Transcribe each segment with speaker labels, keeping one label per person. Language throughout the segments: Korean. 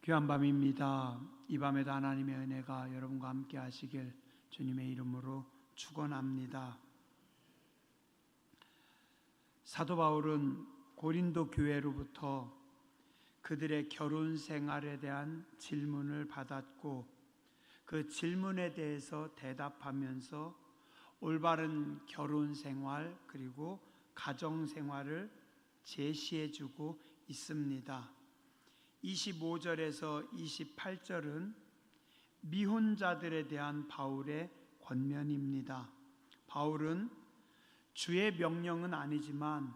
Speaker 1: 귀한 밤입니다. 이 밤에도 하나님의 은혜가 여러분과 함께 하시길 주님의 이름으로 축원합니다. 사도 바울은 고린도 교회로부터 그들의 결혼 생활에 대한 질문을 받았고 그 질문에 대해서 대답하면서 올바른 결혼 생활 그리고 가정 생활을 제시해주고 있습니다. 25절에서 28절은 미혼자들에 대한 바울의 권면입니다. 바울은 주의 명령은 아니지만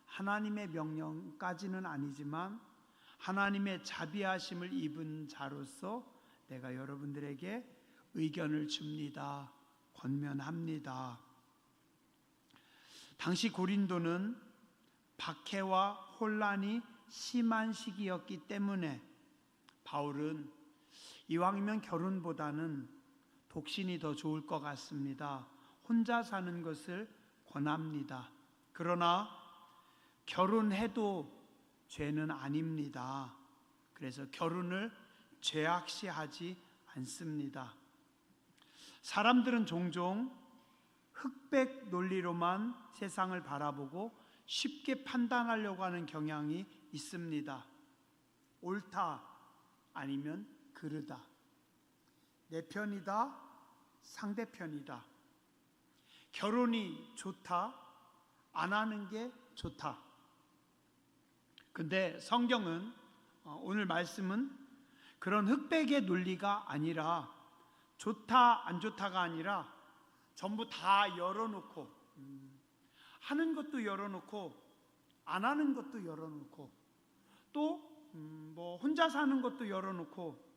Speaker 1: 하나님의 명령까지는 아니지만 하나님의 자비하심을 입은 자로서 내가 여러분들에게 의견을 줍니다. 권면합니다. 당시 고린도는 박해와 혼란이 심한 시기였기 때문에 바울은 이왕이면 결혼보다는 독신이 더 좋을 것 같습니다. 혼자 사는 것을 권합니다. 그러나 결혼해도 죄는 아닙니다. 그래서 결혼을 죄악시하지 않습니다. 사람들은 종종 흑백 논리로만 세상을 바라보고 쉽게 판단하려고 하는 경향이 있습니다. 옳다 아니면 그르다, 내 편이다 상대편이다, 결혼이 좋다 안 하는 게 좋다. 근데 성경은 오늘 말씀은 그런 흑백의 논리가 아니라 좋다 안 좋다가 아니라 전부 다 열어놓고 하는 것도 열어놓고 안 하는 것도 열어놓고 또 혼자 사는 것도 열어놓고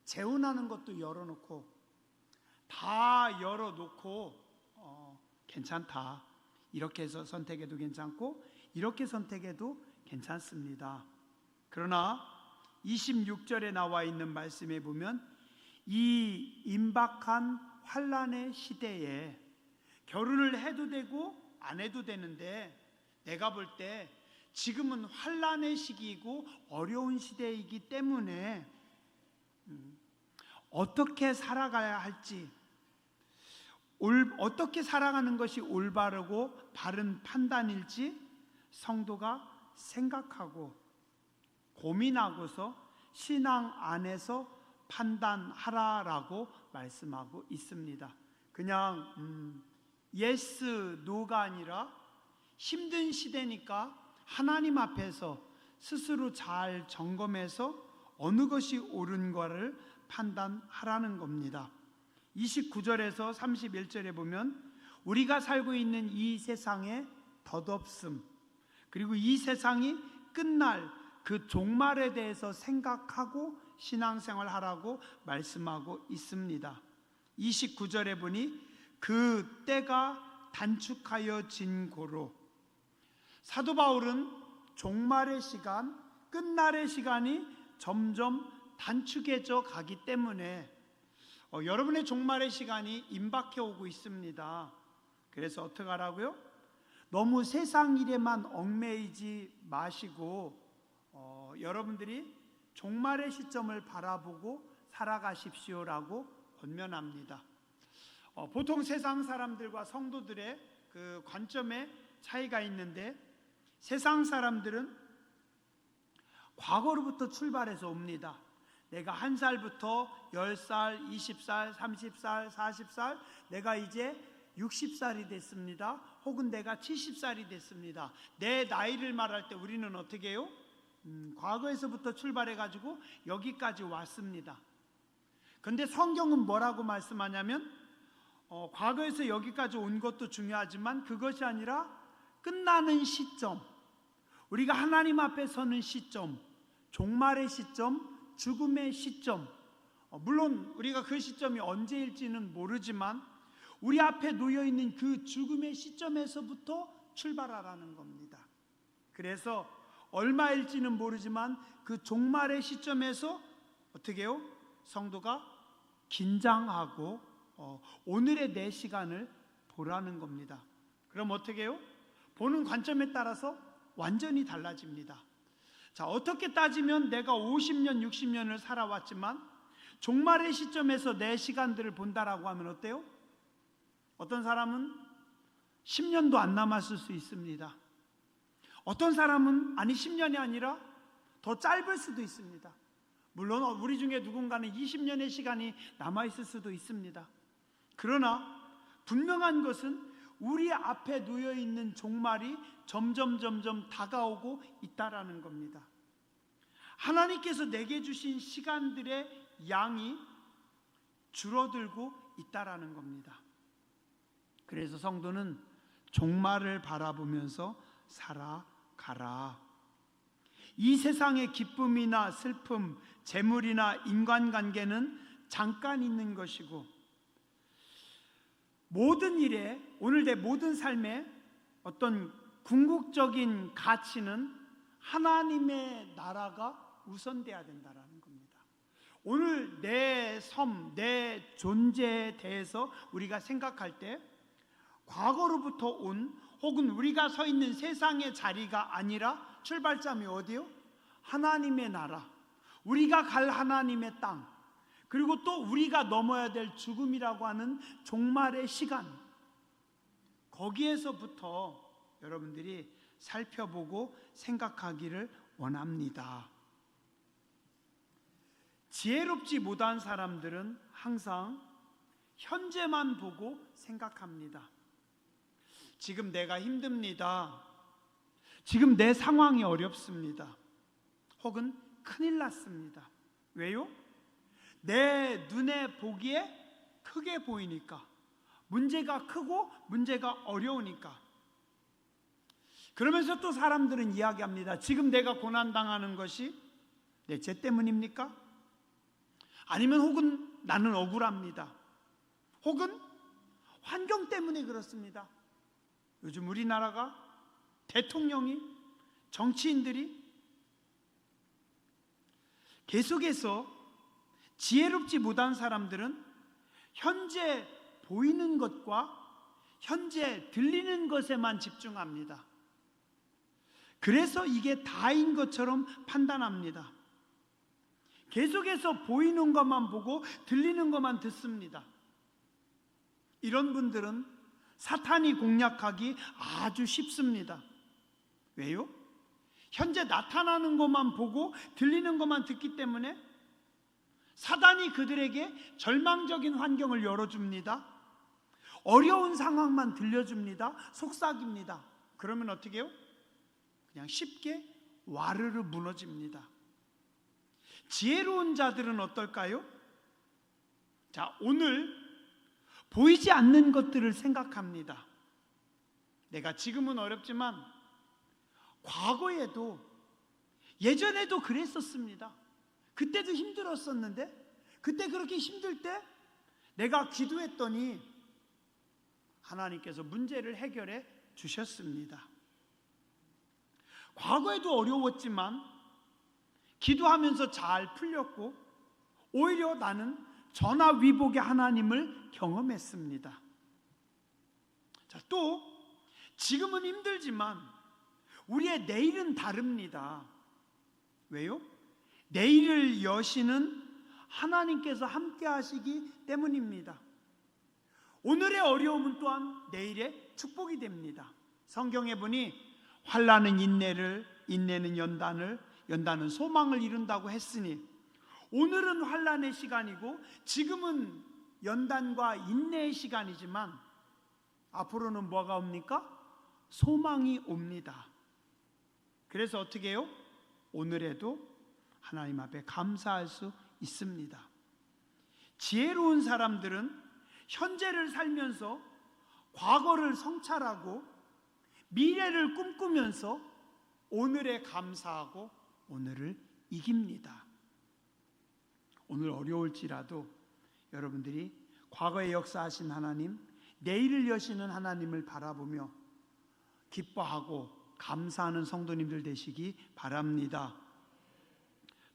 Speaker 1: 재혼하는 것도 열어놓고 다 열어놓고 괜찮다. 이렇게 해서 선택해도 괜찮고 이렇게 선택해도 괜찮습니다. 그러나 26절에 나와 있는 말씀에 보면 이 임박한 환난의 시대에 결혼을 해도 되고 안 해도 되는데 내가 볼 때 지금은 환난의 시기이고 어려운 시대이기 때문에 어떻게 살아가야 할지, 어떻게 살아가는 것이 올바르고 바른 판단일지 성도가 생각하고 고민하고서 신앙 안에서 판단하라라고 말씀하고 있습니다. 그냥 예스, 노가 아니라 힘든 시대니까 하나님 앞에서 스스로 잘 점검해서 어느 것이 옳은 거를 판단하라는 겁니다. 29절에서 31절에 보면 우리가 살고 있는 이 세상의 덧없음 그리고 이 세상이 끝날 그 종말에 대해서 생각하고 신앙생활 하라고 말씀하고 있습니다. 29절에 보니 그 때가 단축하여진 고로 사도 바울은 종말의 시간, 끝날의 시간이 점점 단축해져 가기 때문에 여러분의 종말의 시간이 임박해 오고 있습니다. 그래서 어떻게 하라고요? 너무 세상 일에만 얽매이지 마시고 여러분들이 종말의 시점을 바라보고 살아가십시오라고 권면합니다. 보통 세상 사람들과 성도들의 그 관점에 차이가 있는데 세상 사람들은 과거로부터 출발해서 옵니다. 내가 1살부터 10살, 20살, 30살, 40살, 내가 이제 60살이 됐습니다. 혹은 내가 70살이 됐습니다. 내 나이를 말할 때 우리는 어떻게 해요? 과거에서부터 출발해가지고 여기까지 왔습니다. 근데 성경은 뭐라고 말씀하냐면 과거에서 여기까지 온 것도 중요하지만 그것이 아니라 끝나는 시점, 우리가 하나님 앞에 서는 시점, 종말의 시점, 죽음의 시점, 물론 우리가 그 시점이 언제일지는 모르지만 우리 앞에 놓여있는 그 죽음의 시점에서부터 출발하라는 겁니다. 그래서 얼마일지는 모르지만 그 종말의 시점에서 어떻게 해요? 성도가 긴장하고 오늘의 내 시간을 보라는 겁니다. 그럼 어떻게 해요? 보는 관점에 따라서 완전히 달라집니다. 자, 어떻게 따지면 내가 50년, 60년을 살아왔지만 종말의 시점에서 내 시간들을 본다라고 하면 어때요? 어떤 사람은 10년도 안 남았을 수 있습니다. 어떤 사람은 10년이 아니라 더 짧을 수도 있습니다. 물론 우리 중에 누군가는 20년의 시간이 남아있을 수도 있습니다. 그러나 분명한 것은 우리 앞에 놓여있는 종말이 점점 다가오고 있다라는 겁니다. 하나님께서 내게 주신 시간들의 양이 줄어들고 있다라는 겁니다. 그래서 성도는 종말을 바라보면서 살아가라. 이 세상의 기쁨이나 슬픔, 재물이나 인간관계는 잠깐 있는 것이고, 모든 일에, 오늘 내 모든 삶에 어떤 궁극적인 가치는 하나님의 나라가 우선돼야 된다는 겁니다. 오늘 내 삶, 내 존재에 대해서 우리가 생각할 때 과거로부터 온, 혹은 우리가 서 있는 세상의 자리가 아니라 출발점이 어디요? 하나님의 나라, 우리가 갈 하나님의 땅, 그리고 또 우리가 넘어야 될 죽음이라고 하는 종말의 시간, 거기에서부터 여러분들이 살펴보고 생각하기를 원합니다. 지혜롭지 못한 사람들은 항상 현재만 보고 생각합니다. 지금 내가 힘듭니다. 지금 내 상황이 어렵습니다. 혹은 큰일 났습니다. 왜요? 내 눈에 보기에 크게 보이니까, 문제가 크고 문제가 어려우니까. 그러면서 또 사람들은 이야기합니다. 지금 내가 고난당하는 것이 내 죄 때문입니까? 아니면 혹은 나는 억울합니다. 혹은 환경 때문에 그렇습니다. 요즘 우리나라가, 대통령이, 정치인들이 계속해서 지혜롭지 못한 사람들은 현재 보이는 것과 현재 들리는 것에만 집중합니다. 그래서 이게 다인 것처럼 판단합니다. 계속해서 보이는 것만 보고 들리는 것만 듣습니다. 이런 분들은 사탄이 공략하기 아주 쉽습니다. 왜요? 현재 나타나는 것만 보고 들리는 것만 듣기 때문에 사단이 그들에게 절망적인 환경을 열어줍니다. 어려운 상황만 들려줍니다. 속삭입니다. 그러면 어떻게 해요? 그냥 쉽게 와르르 무너집니다. 지혜로운 자들은 어떨까요? 자, 오늘 보이지 않는 것들을 생각합니다. 내가 지금은 어렵지만 과거에도, 예전에도 그랬었습니다. 그때도 힘들었었는데, 그때 그렇게 힘들 때 내가 기도했더니 하나님께서 문제를 해결해 주셨습니다. 과거에도 어려웠지만 기도하면서 잘 풀렸고, 오히려 나는 전화위복의 하나님을 경험했습니다. 자, 또 지금은 힘들지만 우리의 내일은 다릅니다. 왜요? 내일을 여시는 하나님께서 함께 하시기 때문입니다. 오늘의 어려움은 또한 내일의 축복이 됩니다. 성경에 보니 환난은 인내를, 인내는 연단을, 연단은 소망을 이룬다고 했으니, 오늘은 환난의 시간이고 지금은 연단과 인내의 시간이지만 앞으로는 뭐가 옵니까? 소망이 옵니다. 그래서 어떻게 해요? 오늘에도 하나님 앞에 감사할 수 있습니다. 지혜로운 사람들은 현재를 살면서 과거를 성찰하고 미래를 꿈꾸면서 오늘에 감사하고 오늘을 이깁니다. 오늘 어려울지라도 여러분들이 과거에 역사하신 하나님, 내일을 여시는 하나님을 바라보며 기뻐하고 감사하는 성도님들 되시기 바랍니다.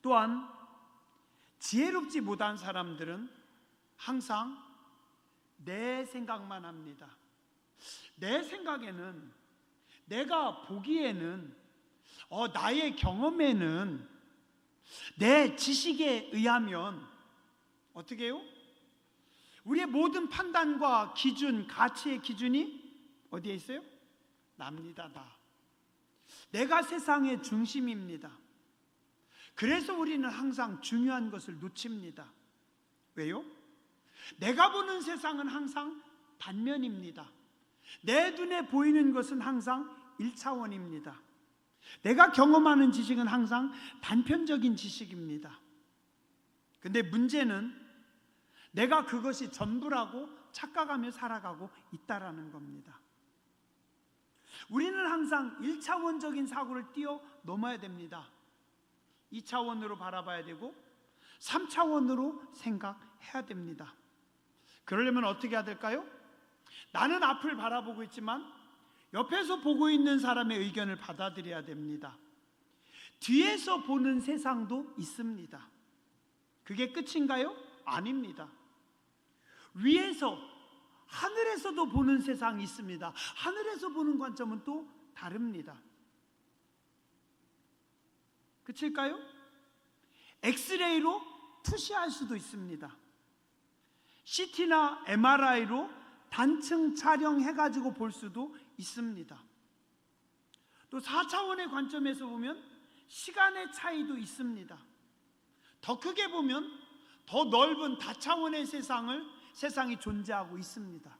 Speaker 1: 또한 지혜롭지 못한 사람들은 항상 내 생각만 합니다. 내 생각에는, 내가 보기에는 나의 경험에는 내 지식에 의하면 어떻게 해요? 우리의 모든 판단과 기준, 가치의 기준이 어디에 있어요? 납니다. 나. 내가 세상의 중심입니다. 그래서 우리는 항상 중요한 것을 놓칩니다. 왜요? 내가 보는 세상은 항상 단면입니다. 내 눈에 보이는 것은 항상 1차원입니다. 내가 경험하는 지식은 항상 단편적인 지식입니다. 근데 문제는 내가 그것이 전부라고 착각하며 살아가고 있다라는 겁니다. 우리는 항상 1차원적인 사고를 뛰어넘어야 됩니다. 2차원으로 바라봐야 되고 3차원으로 생각해야 됩니다. 그러려면 어떻게 해야 될까요? 나는 앞을 바라보고 있지만 옆에서 보고 있는 사람의 의견을 받아들여야 됩니다. 뒤에서 보는 세상도 있습니다. 그게 끝인가요? 아닙니다. 위에서, 하늘에서도 보는 세상이 있습니다. 하늘에서 보는 관점은 또 다릅니다. 끝일까요? 엑스레이로 투시할 수도 있습니다. CT나 MRI로 단층 촬영해가지고 볼 수도 있습니다. 또 4차원의 관점에서 보면 시간의 차이도 있습니다. 더 크게 보면 더 넓은 다차원의 세상이 존재하고 있습니다.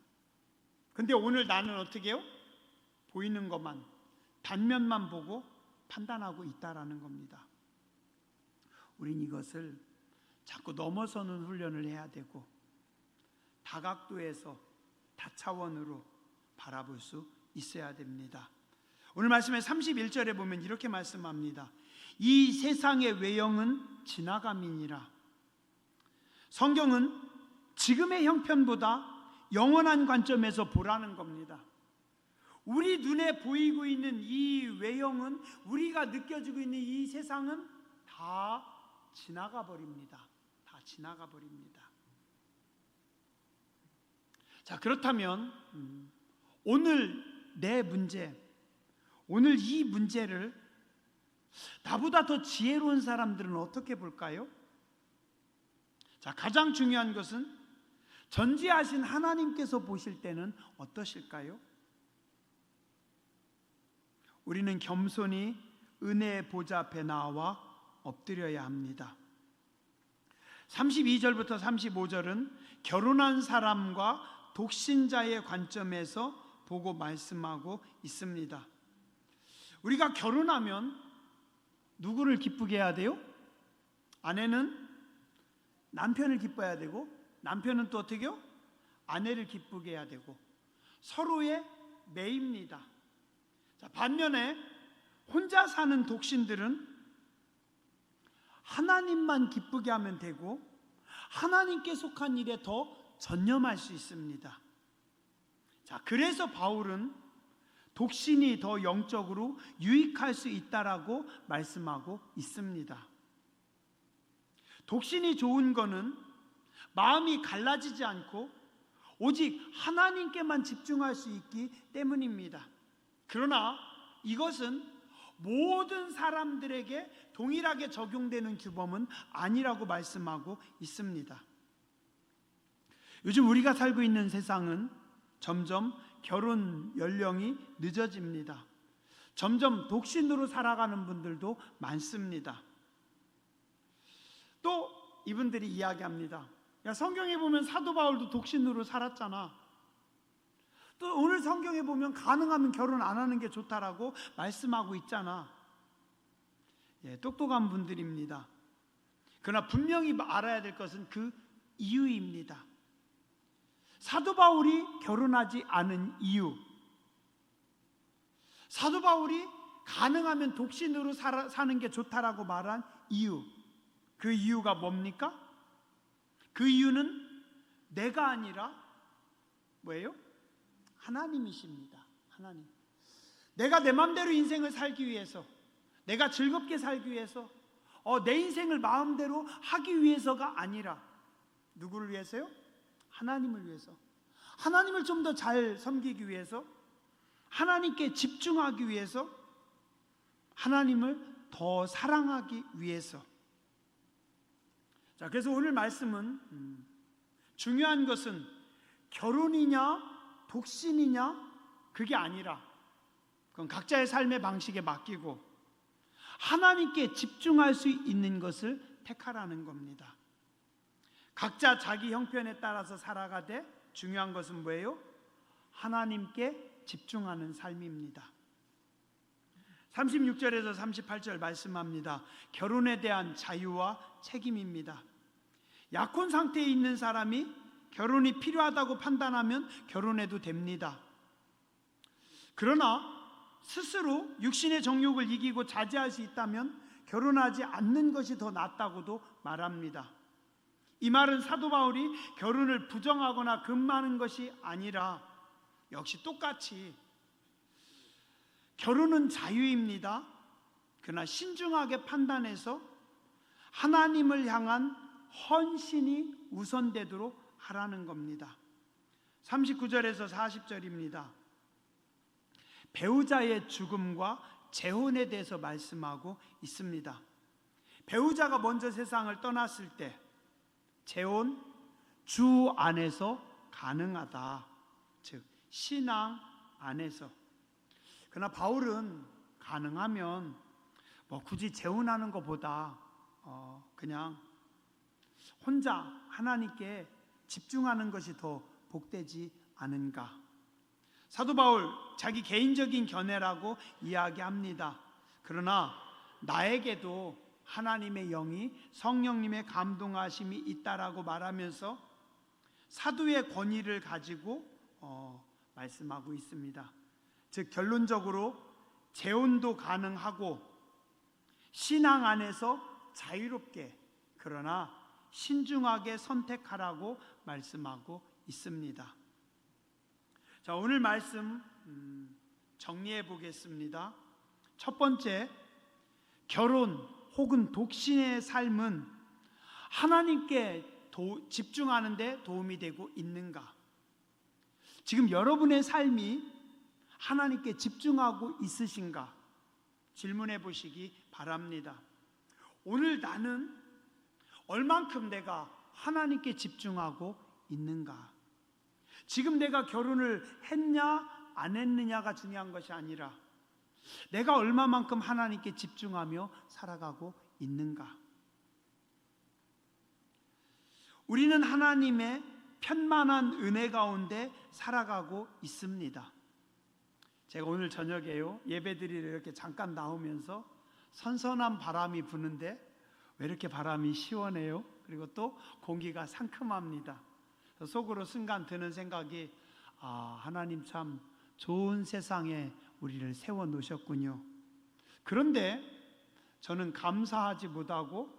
Speaker 1: 근데 오늘 나는 어떻게 해요? 보이는 것만, 단면만 보고 판단하고 있다라는 겁니다. 우린 이것을 자꾸 넘어서는 훈련을 해야 되고 다각도에서 다차원으로 바라볼 수 있어야 됩니다. 오늘 말씀의 31절에 보면 이렇게 말씀합니다. 이 세상의 외형은 지나감이니라. 성경은 지금의 형편보다 영원한 관점에서 보라는 겁니다. 우리 눈에 보이고 있는 이 외형은, 우리가 느껴지고 있는 이 세상은 다 지나가 버립니다. 다 지나가 버립니다. 자, 그렇다면 오늘 내 문제, 오늘 이 문제를 나보다 더 지혜로운 사람들은 어떻게 볼까요? 자, 가장 중요한 것은 전지하신 하나님께서 보실 때는 어떠실까요? 우리는 겸손히 은혜의 보좌 앞에 나와 엎드려야 합니다. 32절부터 35절은 결혼한 사람과 독신자의 관점에서 보고 말씀하고 있습니다. 우리가 결혼하면 누구를 기쁘게 해야 돼요? 아내는 남편을 기뻐해야 되고, 남편은 또 어떻게 해요? 아내를 기쁘게 해야 되고, 서로의 매입니다. 자, 반면에 혼자 사는 독신들은 하나님만 기쁘게 하면 되고 하나님께 속한 일에 더 전념할 수 있습니다. 자, 그래서 바울은 독신이 더 영적으로 유익할 수 있다라고 말씀하고 있습니다. 독신이 좋은 거는 마음이 갈라지지 않고 오직 하나님께만 집중할 수 있기 때문입니다. 그러나 이것은 모든 사람들에게 동일하게 적용되는 규범은 아니라고 말씀하고 있습니다. 요즘 우리가 살고 있는 세상은 점점 결혼 연령이 늦어집니다. 점점 독신으로 살아가는 분들도 많습니다. 또 이분들이 이야기합니다. 야, 성경에 보면 사도 바울도 독신으로 살았잖아. 또 오늘 성경에 보면 가능하면 결혼 안 하는 게 좋다라고 말씀하고 있잖아. 예, 똑똑한 분들입니다. 그러나 분명히 알아야 될 것은 그 이유입니다. 사도 바울이 결혼하지 않은 이유, 사도 바울이 가능하면 독신으로 사는 게 좋다라고 말한 이유, 그 이유가 뭡니까? 그 이유는 내가 아니라 뭐예요? 하나님이십니다. 하나님. 내가 내 마음대로 인생을 살기 위해서, 내가 즐겁게 살기 위해서, 내 인생을 마음대로 하기 위해서가 아니라 누구를 위해서요? 하나님을 위해서, 하나님을 좀 더 잘 섬기기 위해서, 하나님께 집중하기 위해서, 하나님을 더 사랑하기 위해서. 자, 그래서 오늘 말씀은 중요한 것은 결혼이냐 독신이냐 그게 아니라, 그건 각자의 삶의 방식에 맡기고 하나님께 집중할 수 있는 것을 택하라는 겁니다. 각자 자기 형편에 따라서 살아가되 중요한 것은 뭐예요? 하나님께 집중하는 삶입니다. 36절에서 38절 말씀합니다. 결혼에 대한 자유와 책임입니다. 약혼 상태에 있는 사람이 결혼이 필요하다고 판단하면 결혼해도 됩니다. 그러나 스스로 육신의 정욕을 이기고 자제할 수 있다면 결혼하지 않는 것이 더 낫다고도 말합니다. 이 말은 사도 바울이 결혼을 부정하거나 금하는 것이 아니라 역시 똑같이 결혼은 자유입니다. 그러나 신중하게 판단해서 하나님을 향한 헌신이 우선되도록 하라는 겁니다. 39절에서 40절입니다. 배우자의 죽음과 재혼에 대해서 말씀하고 있습니다. 배우자가 먼저 세상을 떠났을 때 재혼 주 안에서 가능하다. 즉 신앙 안에서. 그러나 바울은 가능하면 굳이 재혼하는 것보다 그냥 혼자 하나님께 집중하는 것이 더 복되지 않은가. 사도 바울 자기 개인적인 견해라고 이야기합니다. 그러나 나에게도 하나님의 영이 성령님의 감동하심이 있다라고 말하면서 사도의 권위를 가지고 말씀하고 있습니다. 즉 결론적으로 재혼도 가능하고 신앙 안에서 자유롭게 그러나 신중하게 선택하라고 말씀하고 있습니다. 자, 오늘 말씀 정리해 보겠습니다. 첫 번째, 결혼 혹은 독신의 삶은 하나님께 집중하는 데 도움이 되고 있는가? 지금 여러분의 삶이 하나님께 집중하고 있으신가? 질문해 보시기 바랍니다. 오늘 나는 얼만큼 내가 하나님께 집중하고 있는가? 지금 내가 결혼을 했냐 안 했느냐가 중요한 것이 아니라 내가 얼마만큼 하나님께 집중하며 살아가고 있는가? 우리는 하나님의 편만한 은혜 가운데 살아가고 있습니다. 제가 오늘 저녁에요 예배드리러 이렇게 잠깐 나오면서 선선한 바람이 부는데 왜 이렇게 바람이 시원해요? 그리고 또 공기가 상큼합니다. 속으로 순간 드는 생각이 하나님 참 좋은 세상에 우리를 세워 놓으셨군요. 그런데 저는 감사하지 못하고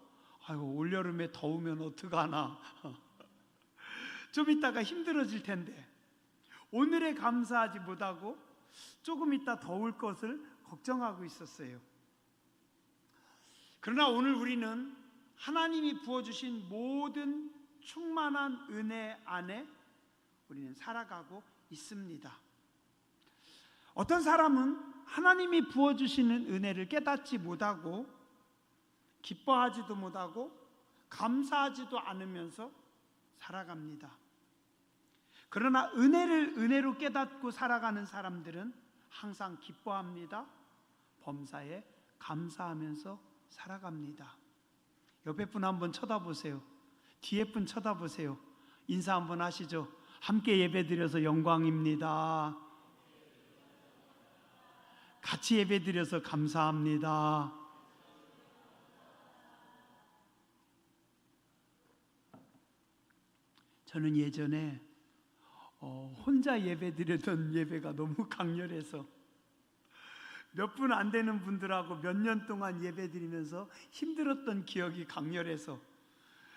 Speaker 1: 올여름에 더우면 어떡하나 좀 있다가 힘들어질 텐데 오늘에 감사하지 못하고 조금 있다 더울 것을 걱정하고 있었어요. 그러나 오늘 우리는 하나님이 부어주신 모든 충만한 은혜 안에 우리는 살아가고 있습니다. 어떤 사람은 하나님이 부어주시는 은혜를 깨닫지 못하고 기뻐하지도 못하고 감사하지도 않으면서 살아갑니다. 그러나 은혜를 은혜로 깨닫고 살아가는 사람들은 항상 기뻐합니다. 범사에 감사하면서 살아갑니다. 옆에 분 한번 쳐다보세요. 뒤에 분 쳐다보세요. 인사 한번 하시죠. 함께 예배드려서 영광입니다. 같이 예배드려서 감사합니다. 저는 예전에 혼자 예배드렸던 예배가 너무 강렬해서 몇 분 안 되는 분들하고 몇 년 동안 예배드리면서 힘들었던 기억이 강렬해서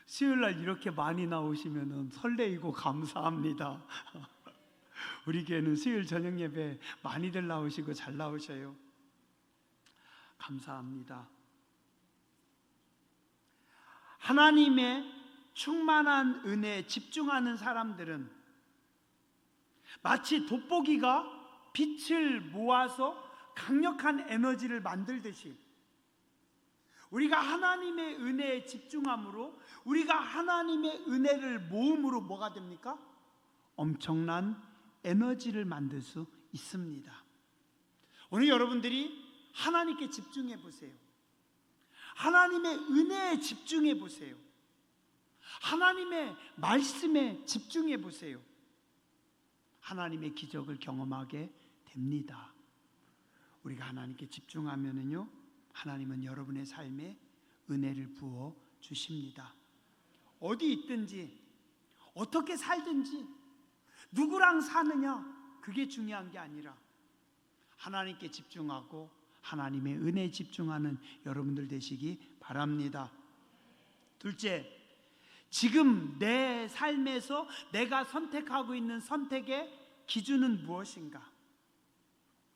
Speaker 1: 수요일날 이렇게 많이 나오시면 설레이고 감사합니다. 우리 교회는 수요일 저녁 예배 많이들 나오시고 잘 나오셔요. 감사합니다. 하나님의 충만한 은혜에 집중하는 사람들은 마치 돋보기가 빛을 모아서 강력한 에너지를 만들듯이 우리가 하나님의 은혜에 집중함으로, 우리가 하나님의 은혜를 모음으로 뭐가 됩니까? 엄청난 에너지를 만들 수 있습니다. 오늘 여러분들이 하나님께 집중해 보세요. 하나님의 은혜에 집중해 보세요. 하나님의 말씀에 집중해 보세요. 하나님의 기적을 경험하게 됩니다. 우리가 하나님께 집중하면은요, 하나님은 여러분의 삶에 은혜를 부어 주십니다. 어디 있든지, 어떻게 살든지, 누구랑 사느냐, 그게 중요한 게 아니라 하나님께 집중하고 하나님의 은혜에 집중하는 여러분들 되시기 바랍니다. 둘째, 지금 내 삶에서 내가 선택하고 있는 선택의 기준은 무엇인가?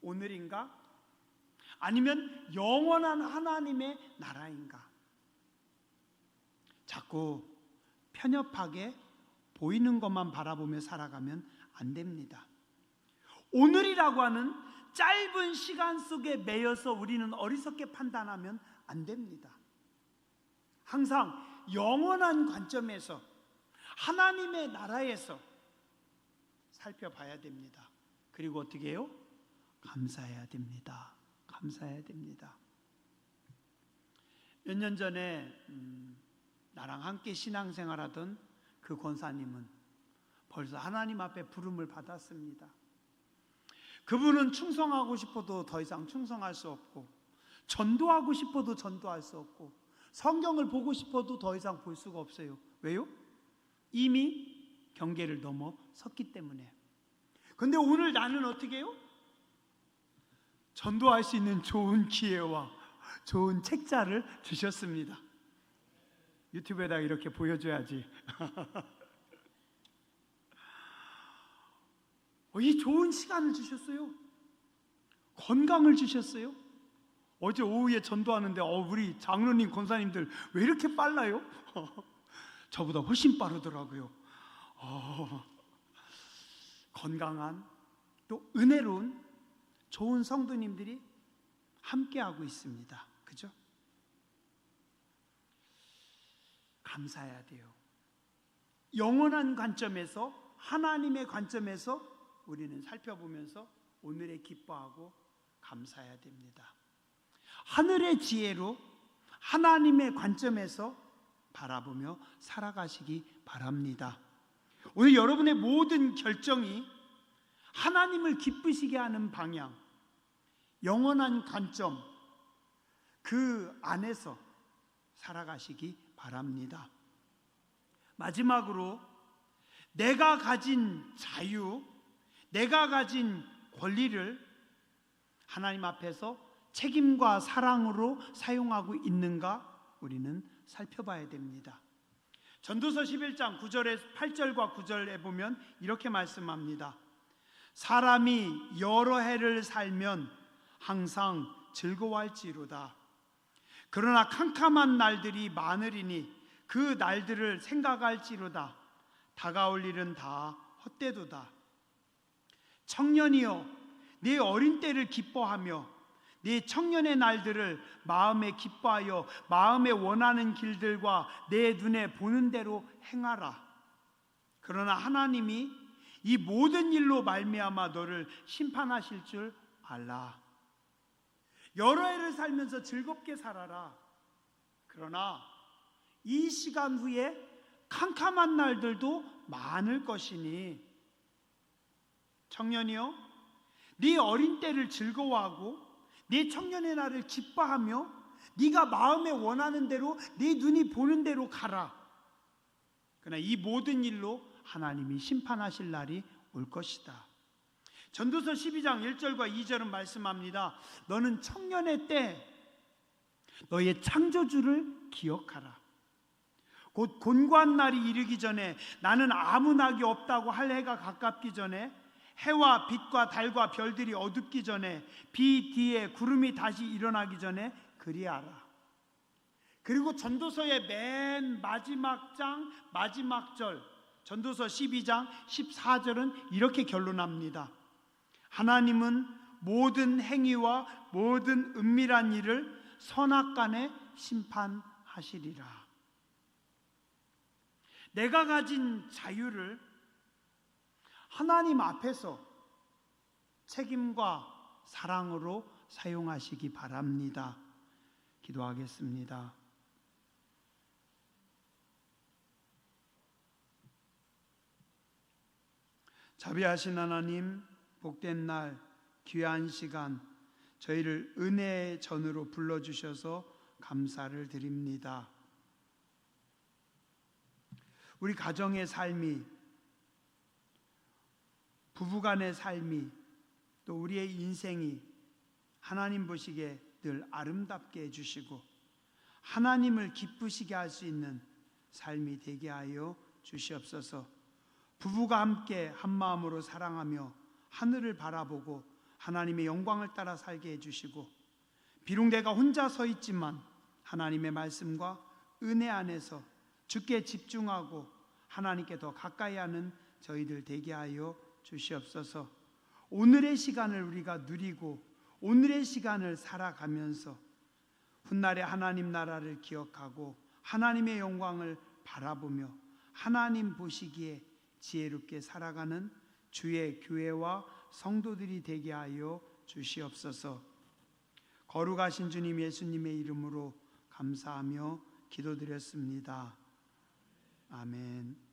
Speaker 1: 오늘인가? 아니면 영원한 하나님의 나라인가? 자꾸 편협하게 보이는 것만 바라보며 살아가면 안 됩니다. 오늘이라고 하는 짧은 시간 속에 매여서 우리는 어리석게 판단하면 안 됩니다. 항상 영원한 관점에서 하나님의 나라에서 살펴봐야 됩니다. 그리고 어떻게 해요? 감사해야 됩니다. 감사해야 됩니다. 몇 년 전에 나랑 함께 신앙생활하던 그 권사님은 벌써 하나님 앞에 부름을 받았습니다. 그분은 충성하고 싶어도 더 이상 충성할 수 없고, 전도하고 싶어도 전도할 수 없고, 성경을 보고 싶어도 더 이상 볼 수가 없어요. 왜요? 이미 경계를 넘어섰기 때문에. 그런데 오늘 나는 어떻게 해요? 전도할 수 있는 좋은 기회와 좋은 책자를 주셨습니다. 유튜브에다 이렇게 보여줘야지. 이 좋은 시간을 주셨어요. 건강을 주셨어요. 어제 오후에 전도하는데 우리 장로님, 권사님들 왜 이렇게 빨라요? 저보다 훨씬 빠르더라고요. 건강한 또 은혜로운 좋은 성도님들이 함께하고 있습니다. 그죠? 감사해야 돼요. 영원한 관점에서, 하나님의 관점에서 우리는 살펴보면서 오늘에 기뻐하고 감사해야 됩니다. 하늘의 지혜로 하나님의 관점에서 바라보며 살아가시기 바랍니다. 오늘 여러분의 모든 결정이 하나님을 기쁘시게 하는 방향, 영원한 관점, 그 안에서 살아가시기 바랍니다. 마지막으로 내가 가진 자유, 내가 가진 권리를 하나님 앞에서 책임과 사랑으로 사용하고 있는가 우리는 살펴봐야 됩니다. 전도서 11장 8절과 9절에 보면 이렇게 말씀합니다. 사람이 여러 해를 살면 항상 즐거워할지로다. 그러나 캄캄한 날들이 많으리니 그 날들을 생각할지로다. 다가올 일은 다 헛되도다. 청년이여, 네 어린 때를 기뻐하며 네 청년의 날들을 마음에 기뻐하여 마음에 원하는 길들과 내 눈에 보는 대로 행하라. 그러나 하나님이 이 모든 일로 말미암아 너를 심판하실 줄 알라. 여러 해를 살면서 즐겁게 살아라. 그러나 이 시간 후에 캄캄한 날들도 많을 것이니 청년이여, 네 어린 때를 즐거워하고 네 청년의 날을 기뻐하며 네가 마음에 원하는 대로 네 눈이 보는 대로 가라. 그러나 이 모든 일로 하나님이 심판하실 날이 올 것이다. 전도서 12장 1절과 2절은 말씀합니다. 너는 청년의 때 너의 창조주를 기억하라. 곧 곤고한 날이 이르기 전에, 나는 아무 낙이 없다고 할 해가 가깝기 전에, 해와 빛과 달과 별들이 어둡기 전에, 비 뒤에 구름이 다시 일어나기 전에 그리하라. 그리고 전도서의 맨 마지막 장 마지막 절, 전도서 12장 14절은 이렇게 결론합니다. 하나님은 모든 행위와 모든 은밀한 일을 선악간에 심판하시리라. 내가 가진 자유를 하나님 앞에서 책임과 사랑으로 사용하시기 바랍니다. 기도하겠습니다. 자비하신 하나님, 복된 날, 귀한 시간, 저희를 은혜의 전으로 불러주셔서 감사를 드립니다. 우리 가정의 삶이, 부부간의 삶이, 또 우리의 인생이 하나님 보시기에 늘 아름답게 해주시고 하나님을 기쁘시게 할 수 있는 삶이 되게 하여 주시옵소서. 부부가 함께 한마음으로 사랑하며 하늘을 바라보고 하나님의 영광을 따라 살게 해주시고, 비록 내가 혼자 서 있지만 하나님의 말씀과 은혜 안에서 주께 집중하고 하나님께 더 가까이 하는 저희들 되게 하여 주시옵소서. 오늘의 시간을 우리가 누리고 오늘의 시간을 살아가면서 훗날의 하나님 나라를 기억하고 하나님의 영광을 바라보며 하나님 보시기에 지혜롭게 살아가는 주의 교회와 성도들이 되게 하여 주시옵소서. 거룩하신 주님 예수님의 이름으로 감사하며 기도드렸습니다. 아멘.